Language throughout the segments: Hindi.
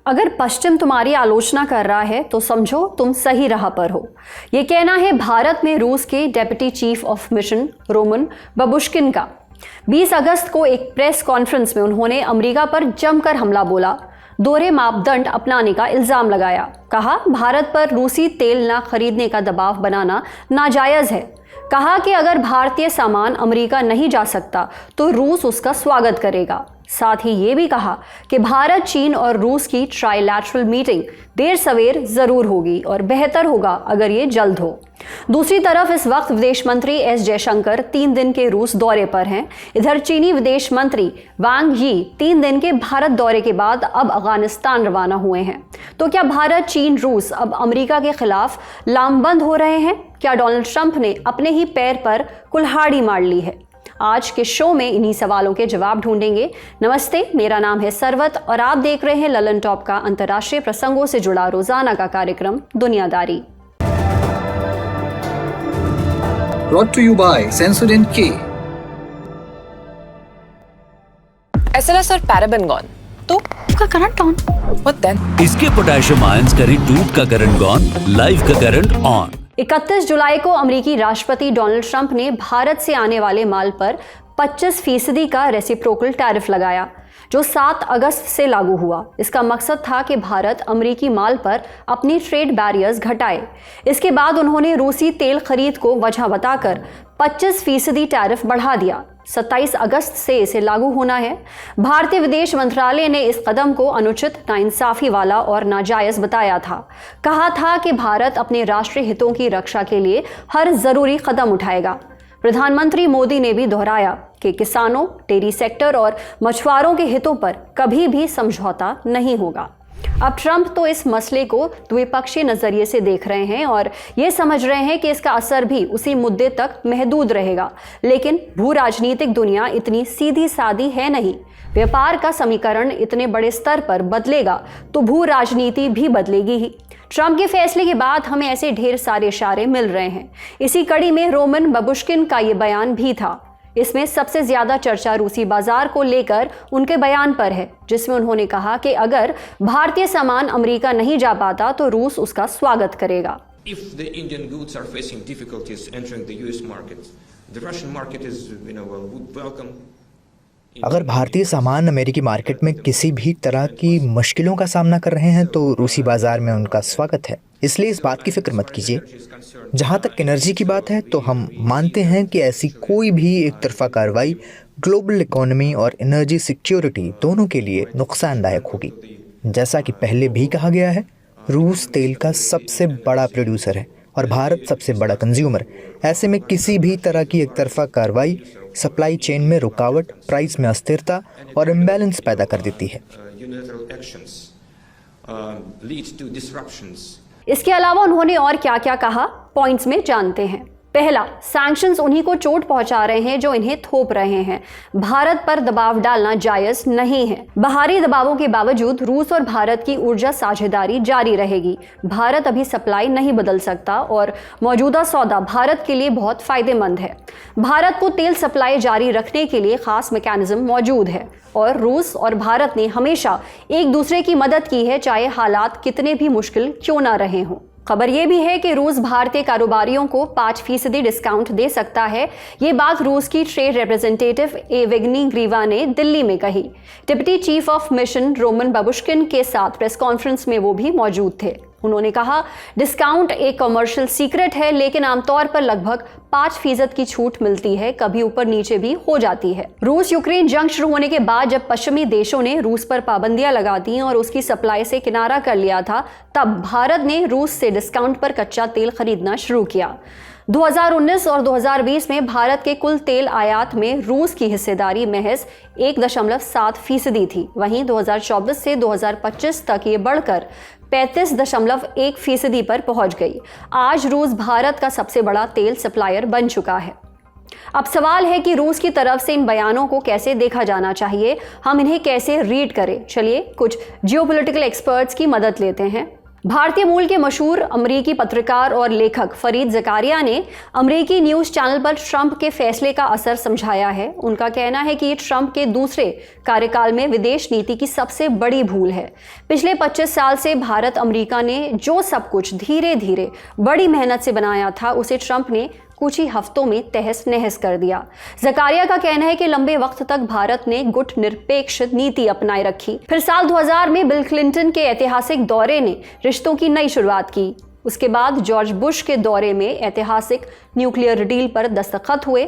अगर पश्चिम तुम्हारी आलोचना कर रहा है तो समझो तुम सही राह पर हो। ये कहना है भारत में रूस के deputy chief of mission Roman Babushkin का। 20 अगस्त को एक प्रेस कॉन्फ्रेंस में उन्होंने अमेरिका पर जमकर हमला बोला, दोहरे मापदंड अपनाने का इल्जाम लगाया। कहा भारत पर रूसी तेल न खरीदने का दबाव बनाना नाजायज है। कहा कि अगर भारतीय सामान अमेरिका नहीं जा सकता तो रूस उसका स्वागत करेगा। साथ ही ये भी कहा कि भारत, चीन और रूस की ट्राइलैटरल मीटिंग देर सवेर जरूर होगी और बेहतर होगा अगर ये जल्द हो। दूसरी तरफ इस वक्त विदेश मंत्री एस जयशंकर 3 दिन के रूस दौरे पर हैं। इधर चीनी विदेश मंत्री वांग यी 3 दिन के भारत दौरे के बाद अब अफगानिस्तान रवाना हुए हैं। तो क्या भारत, चीन, रूस अब अमेरिका के खिलाफ लामबंद हो रहे हैं? क्या डोनाल्ड ट्रंप ने अपने ही पैर पर कुल्हाड़ी मार ली है? आज के शो में इन्हीं सवालों के जवाब ढूंढेंगे। नमस्ते, मेरा नाम है सरवत और आप देख रहे हैं ललन टॉप का अंतर्राष्ट्रीय प्रसंगों से जुड़ा रोजाना का कार्यक्रम दुनियादारी। Brought to you by Sensodyne K. SLS और पैराबेन गॉन, तो का करंट ऑन। What then? इसके पोटेशियम आयंस करी ट्यूब का करंट गॉन, लाइव का करंट ऑन। 31 जुलाई को अमेरिकी राष्ट्रपति डोनाल्ड ट्रंप ने भारत से आने वाले माल पर 25% का रेसिप्रोकल टैरिफ लगाया, जो 7 अगस्त से लागू हुआ। इसका मकसद था कि भारत अमेरिकी माल पर अपनी ट्रेड बैरियर्स घटाए। इसके बाद उन्होंने रूसी तेल खरीद को वजह बताकर 25% टैरिफ बढ़ा दिया। 27 अगस्त से इसे लागू होना है। भारतीय विदेश मंत्रालय ने इस कदम को अनुचित, नाइंसाफी वाला और नाजायज बताया था। कहा था कि भारत अपने राष्ट्रीय हितों की रक्षा के लिए हर जरूरी कदम उठाएगा। प्रधानमंत्री मोदी ने भी दोहराया कि किसानों, डेयरी सेक्टर और मछुआरों के हितों पर कभी भी समझौता नहीं होगा। अब ट्रंप तो इस मसले को द्विपक्षीय नजरिए से देख रहे हैं और ये समझ रहे हैं कि इसका असर भी उसी मुद्दे तक महदूद रहेगा। लेकिन भू राजनीतिक दुनिया इतनी सीधी सादी है नहीं। व्यापार का समीकरण इतने बड़े स्तर पर बदलेगा तो भू राजनीति भी बदलेगी ही। ट्रंप के फैसले के बाद हमें ऐसे ढेर सारे इशारे मिल रहे हैं। इसी कड़ी में रोमन बबुश्किन का ये बयान भी था। इसमें सबसे ज्यादा चर्चा रूसी बाजार को लेकर उनके बयान पर है, जिसमें उन्होंने कहा कि अगर भारतीय सामान अमेरिका नहीं जा पाता तो रूस उसका स्वागत करेगा। If the Indian goods are facing difficulties entering the US market, the Russian market is, would welcome. अगर भारतीय सामान अमेरिकी मार्केट में किसी भी तरह की मुश्किलों का सामना कर रहे हैं तो रूसी बाजार में उनका स्वागत है। इसलिए इस बात की फिक्र मत कीजिए। जहां तक एनर्जी की बात है तो हम मानते हैं कि ऐसी कोई भी एक तरफा कार्रवाई ग्लोबल इकोनॉमी और एनर्जी सिक्योरिटी दोनों के लिए नुकसानदायक होगी। जैसा कि पहले भी कहा गया है, रूस तेल का सबसे बड़ा प्रोड्यूसर है और भारत सबसे बड़ा कंज्यूमर। ऐसे में किसी भी तरह की एक तरफा कार्रवाई सप्लाई चेन में रुकावट, प्राइस में अस्थिरता और इम्बैलेंस पैदा कर देती है। इसके अलावा उन्होंने और क्या क्या कहा, पॉइंट्स में जानते हैं। पहला, सैंक्शंस उन्हीं को चोट पहुंचा रहे हैं जो इन्हें थोप रहे हैं। भारत पर दबाव डालना जायज नहीं है। बाहरी दबावों के बावजूद रूस और भारत की ऊर्जा साझेदारी जारी रहेगी। भारत अभी सप्लाई नहीं बदल सकता और मौजूदा सौदा भारत के लिए बहुत फायदेमंद है। भारत को तेल सप्लाई जारी रखने के लिए खास मैकेनिज्म मौजूद है और रूस और भारत ने हमेशा एक दूसरे की मदद की है, चाहे हालात कितने भी मुश्किल क्यों ना रहे हों। खबर यह भी है कि रूस भारतीय कारोबारियों को 5% डिस्काउंट दे सकता है। ये बात रूस की ट्रेड रिप्रेजेंटेटिव एवेग्नी ग्रीवा ने दिल्ली में कही। Deputy chief of mission Roman Babushkin के साथ प्रेस कॉन्फ्रेंस में वो भी मौजूद थे। उन्होंने कहा, डिस्काउंट एक कमर्शियल सीक्रेट है, लेकिन आमतौर पर लगभग 5% की छूट मिलती है, कभी ऊपर नीचे भी हो जाती है। रूस यूक्रेन जंग शुरू होने के बाद जब पश्चिमी देशों ने रूस पर पाबंदियां लगा दी और उसकी सप्लाई से किनारा कर लिया था, तब भारत ने रूस से डिस्काउंट पर कच्चा तेल खरीदना शुरू किया। 2019 और 2020 में भारत के कुल तेल आयात में रूस की हिस्सेदारी महज 1.7% थी। वहीं 2024 से 2025 तक ये बढ़कर 35.1% पर पहुंच गई। आज रूस भारत का सबसे बड़ा तेल सप्लायर बन चुका है। अब सवाल है कि रूस की तरफ से इन बयानों को कैसे देखा जाना चाहिए, हम इन्हें कैसे रीड करें। चलिए कुछ जियोपॉलिटिकल एक्सपर्ट्स की मदद लेते हैं। भारतीय मूल के मशहूर अमेरिकी पत्रकार और लेखक फरीद ज़कारिया ने अमेरिकी न्यूज़ चैनल पर ट्रंप के फैसले का असर समझाया है। उनका कहना है कि ये ट्रंप के दूसरे कार्यकाल में विदेश नीति की सबसे बड़ी भूल है। पिछले 25 साल से भारत अमेरिका ने जो सब कुछ धीरे धीरे बड़ी मेहनत से बनाया था, उसे ट्रंप ने कुछ ही हफ्तों में तहस नहस कर दिया। ज़कारिया का कहना है कि लंबे वक्त तक भारत ने गुटनिरपेक्ष नीति अपनाए रखी। फिर साल 2000 में बिल क्लिंटन के ऐतिहासिक दौरे ने रिश्तों की नई शुरुआत की। उसके बाद जॉर्ज बुश के दौरे में ऐतिहासिक न्यूक्लियर डील पर दस्तखत हुए।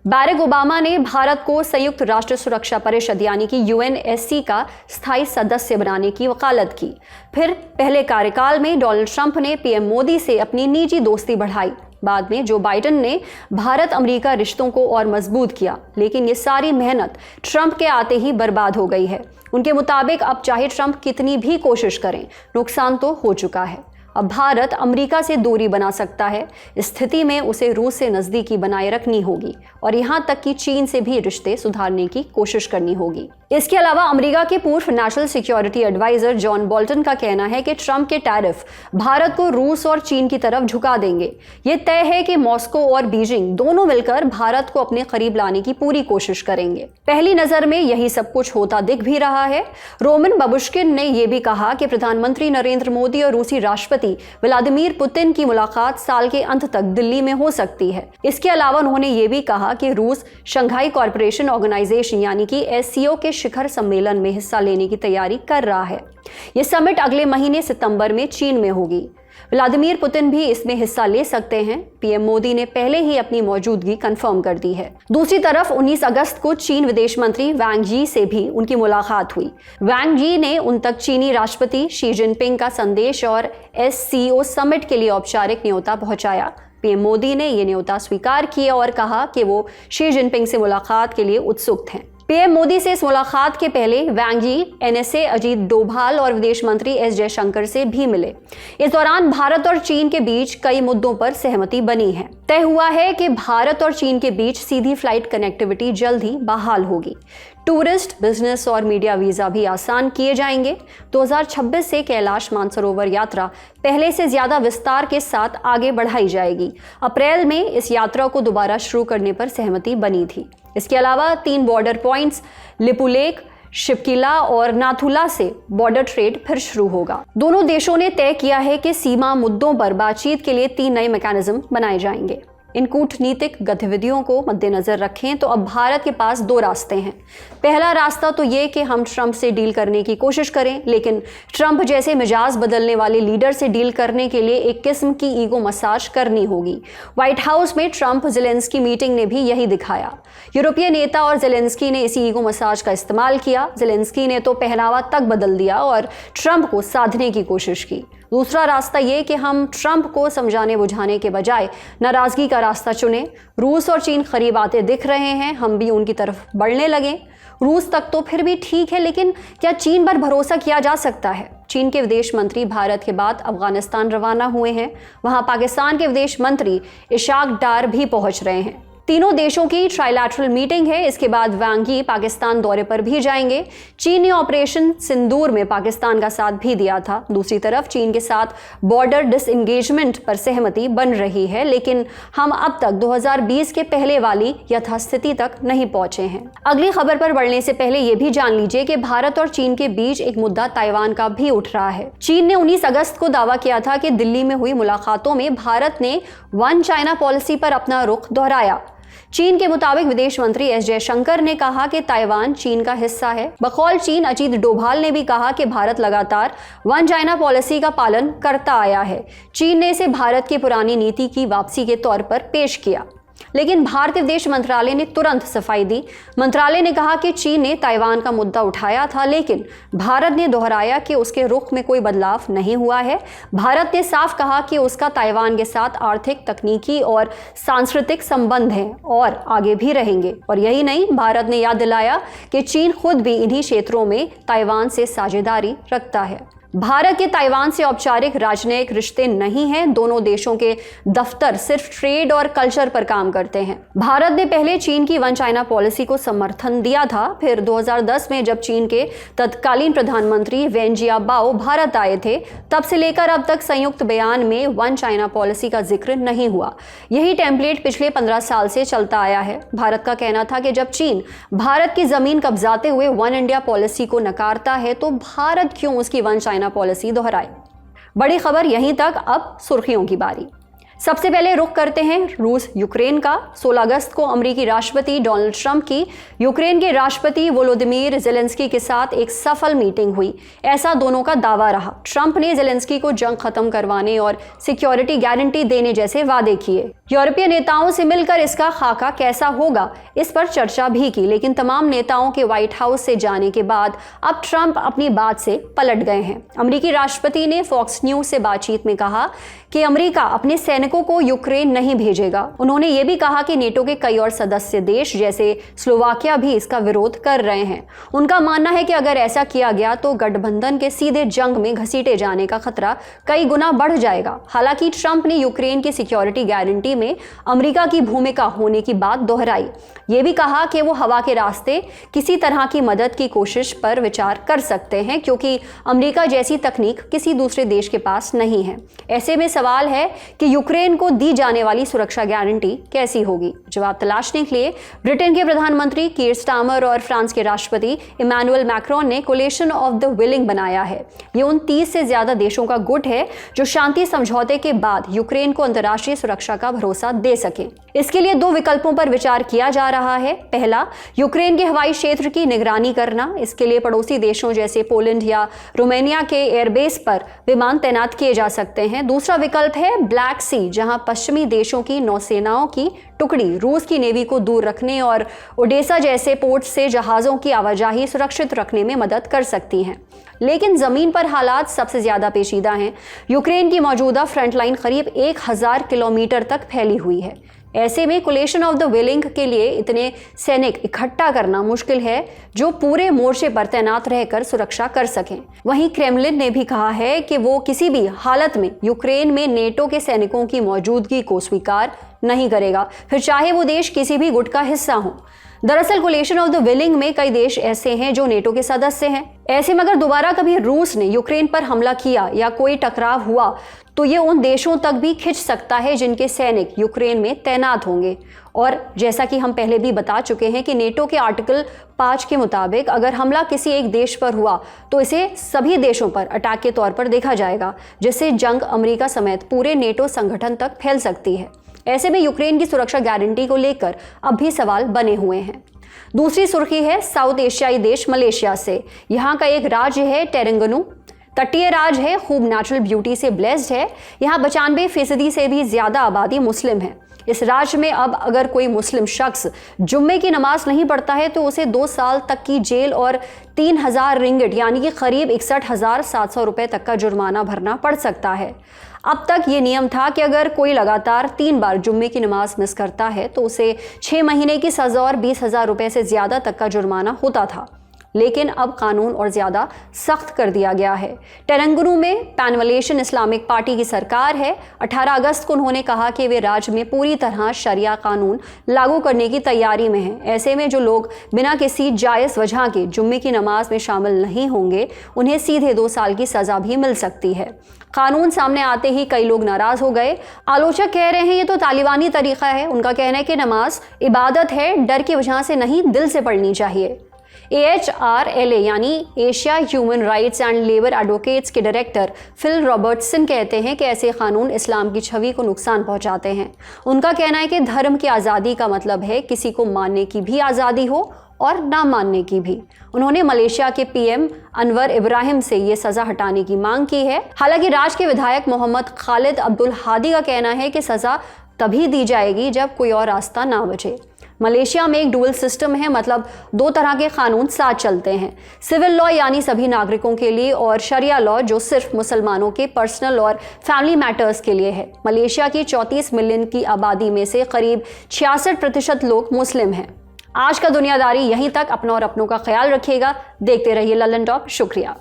बैरक ओबामा ने भारत को संयुक्त राष्ट्र सुरक्षा परिषद यानी कि UNSC का स्थायी सदस्य बनाने की वकालत की। फिर पहले कार्यकाल में डोनाल्ड ट्रंप ने PM मोदी से अपनी निजी दोस्ती बढ़ाई। बाद में जो बाइडेन ने भारत अमेरिका रिश्तों को और मजबूत किया, लेकिन ये सारी मेहनत ट्रंप के आते ही बर्बाद हो गई है। उनके मुताबिक अब चाहे ट्रंप कितनी भी कोशिश करें, नुकसान तो हो चुका है। अब भारत अमेरिका से दूरी बना सकता है। इस स्थिति में उसे रूस से नज़दीकी बनाए रखनी होगी और यहाँ तक कि चीन से भी रिश्ते सुधारने की कोशिश करनी होगी। इसके अलावा अमेरिका के पूर्व national security adviser John Bolton का कहना है कि ट्रंप के टैरिफ भारत को रूस और चीन की तरफ झुका देंगे। ये तय है कि मॉस्को और बीजिंग दोनों मिलकर भारत को अपने करीब लाने की पूरी कोशिश करेंगे। पहली नजर में यही सब कुछ होता दिख भी रहा है। रोमन बबुश्किन ने यह भी कहा कि प्रधानमंत्री नरेंद्र मोदी और रूसी राष्ट्रपति व्लादिमीर पुतिन की मुलाकात साल के अंत तक दिल्ली में हो सकती है। इसके अलावा उन्होंने ये भी कहा कि रूस शंघाई कॉरपोरेशन ऑर्गेनाइजेशन यानी कि SCO के शिखर सम्मेलन में हिस्सा लेने की तैयारी कर रहा है। यह समिट अगले महीने सितंबर में चीन में होगी। व्लादिमीर पुतिन भी इसमें हिस्सा ले सकते हैं। PM मोदी ने पहले ही अपनी मौजूदगी कंफर्म कर दी है। दूसरी तरफ 19 अगस्त को चीन विदेश मंत्री वांग यी से भी उनकी मुलाकात हुई। वांग यी ने उन तक चीनी राष्ट्रपति शी जिनपिंग का संदेश और SCO समिट के लिए औपचारिक न्योता पहुंचाया। PM मोदी ने यह न्योता स्वीकार किया और कहा कि वो शी जिनपिंग से मुलाकात के लिए उत्सुक हैं। PM मोदी से इस मुलाकात के पहले वांग यी NSA अजीत डोभाल और विदेश मंत्री S जयशंकर से भी मिले। इस दौरान भारत और चीन के बीच कई मुद्दों पर सहमति बनी है। तय हुआ है कि भारत और चीन के बीच सीधी फ्लाइट कनेक्टिविटी जल्द ही बहाल होगी। टूरिस्ट, बिजनेस और मीडिया वीज़ा भी आसान किए जाएंगे। 2026 से कैलाश मानसरोवर यात्रा पहले से ज़्यादा विस्तार के साथ आगे बढ़ाई जाएगी। अप्रैल में इस यात्रा को दोबारा शुरू करने पर सहमति बनी थी। इसके अलावा 3 बॉर्डर पॉइंट्स लिपुलेख, शिपकिला और नाथुला से बॉर्डर ट्रेड फिर शुरू होगा। दोनों देशों ने तय किया है कि सीमा मुद्दों पर बातचीत के लिए 3 नए मैकेनिज्म बनाए जाएंगे। इन कूटनीतिक गतिविधियों को मद्देनजर रखें तो अब भारत के पास 2 रास्ते हैं। पहला रास्ता तो ये कि हम ट्रंप से डील करने की कोशिश करें, लेकिन ट्रंप जैसे मिजाज बदलने वाले लीडर से डील करने के लिए एक किस्म की ईगो मसाज करनी होगी। व्हाइट हाउस में ट्रंप ज़ेलेंस्की मीटिंग ने भी यही दिखाया। यूरोपीय नेता और ज़ेलेंस्की ने इसी ईगो मसाज का इस्तेमाल किया। ज़ेलेंस्की ने तो पहनावा तक बदल दिया और ट्रंप को साधने की कोशिश की। दूसरा रास्ता ये कि हम ट्रंप को समझाने बुझाने के बजाय नाराजगी का रास्ता चुनें। रूस और चीन करीब आते दिख रहे हैं, हम भी उनकी तरफ बढ़ने लगें। रूस तक तो फिर भी ठीक है, लेकिन क्या चीन पर भरोसा किया जा सकता है? चीन के विदेश मंत्री भारत के बाद अफगानिस्तान रवाना हुए हैं। वहां पाकिस्तान के विदेश मंत्री इशाक डार भी पहुंच रहे हैं। तीनों देशों की ट्राइलैटरल मीटिंग है। इसके बाद वांग यी पाकिस्तान दौरे पर भी जाएंगे। चीन ने ऑपरेशन सिंदूर में पाकिस्तान का साथ भी दिया था। दूसरी तरफ चीन के साथ बॉर्डर डिसएंगेजमेंट पर सहमति बन रही है, लेकिन हम अब तक 2020 के पहले वाली यथास्थिति तक नहीं पहुंचे हैं। अगली खबर पर बढ़ने से पहले ये भी जान लीजिए कि भारत और चीन के बीच एक मुद्दा ताइवान का भी उठ रहा है। चीन ने 19 अगस्त को दावा किया था कि दिल्ली में हुई मुलाकातों में भारत ने वन चाइना पॉलिसी पर अपना रुख दोहराया। चीन के मुताबिक विदेश मंत्री S जयशंकर ने कहा कि ताइवान चीन का हिस्सा है। बकौल चीन अजीत डोभाल ने भी कहा कि भारत लगातार वन चाइना पॉलिसी का पालन करता आया है। चीन ने इसे भारत की पुरानी नीति की वापसी के तौर पर पेश किया, लेकिन भारतीय विदेश मंत्रालय ने तुरंत सफाई दी। मंत्रालय ने कहा कि चीन ने ताइवान का मुद्दा उठाया था, लेकिन भारत ने दोहराया कि उसके रुख में कोई बदलाव नहीं हुआ है। भारत ने साफ कहा कि उसका ताइवान के साथ आर्थिक, तकनीकी और सांस्कृतिक संबंध हैं और आगे भी रहेंगे। और यही नहीं, भारत ने याद दिलाया कि चीन खुद भी इन्हीं क्षेत्रों में ताइवान से साझेदारी रखता है। भारत के ताइवान से औपचारिक राजनयिक रिश्ते नहीं हैं। दोनों देशों के दफ्तर सिर्फ ट्रेड और कल्चर पर काम करते हैं। भारत ने पहले चीन की वन चाइना पॉलिसी को समर्थन दिया था। फिर 2010 में जब चीन के तत्कालीन प्रधानमंत्री वेन जियाबाओ भारत आए थे, तब से लेकर अब तक संयुक्त बयान में वन चाइना पॉलिसी का जिक्र नहीं हुआ। यही टेम्पलेट पिछले 15 साल से चलता आया है। भारत का कहना था कि जब चीन भारत की जमीन कब्जाते हुए वन इंडिया पॉलिसी को नकारता है तो भारत क्यों उसकी वन चाइना पॉलिसी दोहराए। बड़ी खबर यहीं तक, अब सुर्खियों की बारी। सबसे पहले रुख करते हैं रूस यूक्रेन का। 16 अगस्त को अमेरिकी राष्ट्रपति डोनाल्ड ट्रंप की यूक्रेन के राष्ट्रपति वोलोदिमीर ज़ेलेंस्की के साथ एक सफल मीटिंग हुई, ऐसा दोनों का दावा रहा। ट्रंप ने ज़ेलेंस्की को जंग खत्म करवाने और सिक्योरिटी गारंटी देने जैसे वादे किए। यूरोपीय नेताओं से मिलकर इसका खाका कैसा होगा, इस पर चर्चा भी की, लेकिन तमाम नेताओं के व्हाइट हाउस से जाने के बाद अब ट्रंप अपनी बात से पलट गए हैं। अमेरिकी राष्ट्रपति ने फॉक्स न्यूज से बातचीत में कहा कि अमेरिका अपने सैनिकों को यूक्रेन नहीं भेजेगा। उन्होंने ये भी कहा कि नेटो के कई और सदस्य देश जैसे स्लोवाकिया भी इसका विरोध कर रहे हैं। उनका मानना है कि अगर ऐसा किया गया तो गठबंधन के सीधे जंग में घसीटे जाने का खतरा कई गुना बढ़ जाएगा। हालांकि ट्रंप ने यूक्रेन की सिक्योरिटी गारंटी में अमेरिका की भूमिका होने की बात दोहराई। ये भी कहा कि वो हवा के रास्ते किसी तरह की मदद की कोशिश पर विचार कर सकते हैं, क्योंकि अमेरिका जैसी तकनीक किसी दूसरे देश के पास नहीं है। ऐसे में सवाल है कि यूक्रेन को दी जाने वाली सुरक्षा गारंटी कैसी होगी। जवाब तलाशने के लिए ब्रिटेन के प्रधानमंत्री कीर स्टारमर और फ्रांस के राष्ट्रपति इमैनुअल मैक्रोन ने कोलिशन ऑफ द विलिंग बनाया है। ये उन 30 से ज्यादा देशों का गुट है जो शांति समझौते के बाद यूक्रेन को अंतर्राष्ट्रीय सुरक्षा का भरोसा दे सके। इसके लिए 2 विकल्पों पर विचार किया जा रहा है। पहला, यूक्रेन के हवाई क्षेत्र की निगरानी करना। इसके लिए पड़ोसी देशों जैसे पोलैंड या रोमानिया के एयरबेस पर विमान तैनात किए जा सकते हैं। दूसरा विकल्प है ब्लैक सी, जहां पश्चिमी देशों की नौसेनाओं की टुकड़ी रूस की नेवी को दूर रखने और ओडेसा जैसे पोर्ट से जहाजों की आवाजाही सुरक्षित रखने में मदद कर सकती हैं। लेकिन जमीन पर हालात सबसे ज्यादा पेचीदा हैं। यूक्रेन की मौजूदा फ्रंट लाइन करीब 1000 किलोमीटर तक फैली हुई है। ऐसे में कोलिशन ऑफ द विलिंग के लिए इतने सैनिक इकट्ठा करना मुश्किल है जो पूरे मोर्चे पर तैनात रहकर सुरक्षा कर सकें। वहीं क्रेमलिन ने भी कहा है कि वो किसी भी हालत में यूक्रेन में नेटो के सैनिकों की मौजूदगी को स्वीकार नहीं करेगा, फिर चाहे वो देश किसी भी गुट का हिस्सा हो। दरअसल कोलिशन ऑफ द विलिंग में कई देश ऐसे हैं जो नेटो के सदस्य हैं। ऐसे में अगर दोबारा कभी रूस ने यूक्रेन पर हमला किया या कोई टकराव हुआ तो ये उन देशों तक भी खिंच सकता है जिनके सैनिक यूक्रेन में तैनात होंगे। और जैसा कि हम पहले भी बता चुके हैं कि नेटो के आर्टिकल 5 के मुताबिक अगर हमला किसी एक देश पर हुआ तो इसे सभी देशों पर अटैक के तौर पर देखा जाएगा, जिससे जंग अमेरिका समेत पूरे नेटो संगठन तक फैल सकती है। ऐसे में यूक्रेन की सुरक्षा गारंटी को लेकर अब भी सवाल बने हुए हैं। दूसरी सुर्खी है साउथ एशियाई देश मलेशिया से। यहाँ का एक राज्य है तेरेंगनु। तटीय राज्य है, खूब नेचुरल ब्यूटी से ब्लेस्ड है। यहाँ 95% से भी ज्यादा आबादी मुस्लिम है। इस राज्य में अब अगर कोई मुस्लिम शख्स जुम्मे की नमाज नहीं पढ़ता है तो उसे 2 साल तक की जेल और 3000 रिंगिट यानी कि करीब 61,700 रुपए तक का जुर्माना भरना पड़ सकता है। अब तक ये नियम था कि अगर कोई लगातार 3 बार जुम्मे की नमाज मिस करता है तो उसे 6 महीने की सजा और 20,000 रुपए से ज्यादा तक का जुर्माना होता था, लेकिन अब कानून और ज्यादा सख्त कर दिया गया है। तेरेंगनु में पैन मलेशियन इस्लामिक पार्टी की सरकार है। 18 अगस्त को उन्होंने कहा कि वे राज्य में पूरी तरह शरिया कानून लागू करने की तैयारी में हैं। ऐसे में जो लोग बिना किसी जायज़ वजह के जुम्मे की नमाज में शामिल नहीं होंगे उन्हें सीधे 2 साल की सजा भी मिल सकती है। कानून सामने आते ही कई लोग नाराज हो गए। आलोचक कह रहे हैं ये तो तालिबानी तरीका है। उनका कहना है कि नमाज इबादत है, डर की वजह से नहीं, दिल से पढ़नी चाहिए। AHRLA यानी Asia human rights and labour advocates के डायरेक्टर फिल रॉबर्टसन कहते हैं कि ऐसे कानून इस्लाम की छवि को नुकसान पहुंचाते हैं। उनका कहना है कि धर्म की आज़ादी का मतलब है किसी को मानने की भी आज़ादी हो और ना मानने की भी। उन्होंने मलेशिया के PM अनवर इब्राहिम से ये सज़ा हटाने की मांग की है। हालांकि राज्य के विधायक मोहम्मद खालिद अब्दुल हादी का कहना है कि सज़ा तभी दी जाएगी जब कोई और रास्ता ना बचे। मलेशिया में एक डुअल सिस्टम है, मतलब 2 तरह के कानून साथ चलते हैं। सिविल लॉ यानी सभी नागरिकों के लिए और शरिया लॉ जो सिर्फ मुसलमानों के पर्सनल और फैमिली मैटर्स के लिए है। मलेशिया की 34 मिलियन की आबादी में से करीब 66% लोग मुस्लिम हैं। आज का दुनियादारी यहीं तक। अपना और अपनों का ख्याल रखिएगा। देखते रहिए लल्लन टॉप। शुक्रिया।